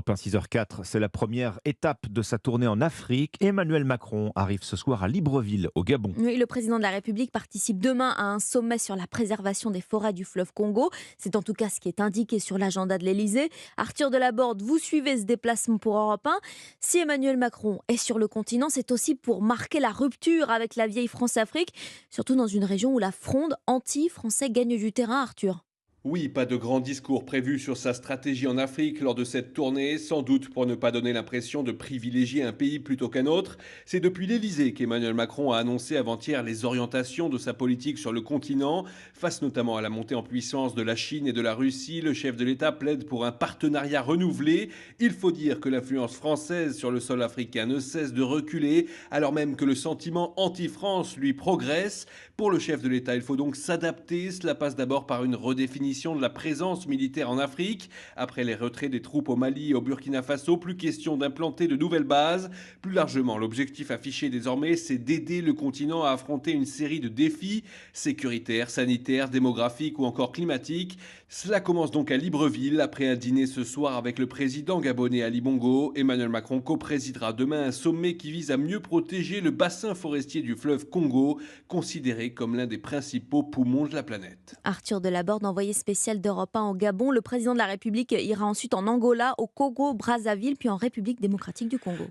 Europe 1 6h04, c'est la première étape de sa tournée en Afrique. Emmanuel Macron arrive ce soir à Libreville, au Gabon. Oui, le président de la République participe demain à un sommet sur la préservation des forêts du fleuve Congo. C'est en tout cas ce qui est indiqué sur l'agenda de l'Elysée. Arthur Delaborde, vous suivez ce déplacement pour Europe 1. Si Emmanuel Macron est sur le continent, c'est aussi pour marquer la rupture avec la vieille France-Afrique, surtout dans une région où la fronde anti-français gagne du terrain, Arthur. Oui, pas de grand discours prévu sur sa stratégie en Afrique lors de cette tournée, sans doute pour ne pas donner l'impression de privilégier un pays plutôt qu'un autre. C'est depuis l'Elysée qu'Emmanuel Macron a annoncé avant-hier les orientations de sa politique sur le continent. Face notamment à la montée en puissance de la Chine et de la Russie, le chef de l'État plaide pour un partenariat renouvelé. Il faut dire que l'influence française sur le sol africain ne cesse de reculer, alors même que le sentiment anti-France lui progresse. Pour le chef de l'État, il faut donc s'adapter. Cela passe d'abord par une redéfinition de la présence militaire en Afrique. Après les retraits des troupes au Mali et au Burkina Faso, plus question d'implanter de nouvelles bases. Plus largement, l'objectif affiché désormais, c'est d'aider le continent à affronter une série de défis sécuritaires, sanitaires, démographiques ou encore climatiques. Cela commence donc à Libreville, après un dîner ce soir avec le président gabonais Ali Bongo. Emmanuel Macron co-présidera demain un sommet qui vise à mieux protéger le bassin forestier du fleuve Congo, considéré comme l'un des principaux poumons de la planète. Arthur Delaborde, envoyé spécial d'Europe 1 au Gabon. Le président de la République ira ensuite en Angola, au Congo, Brazzaville, puis en République démocratique du Congo.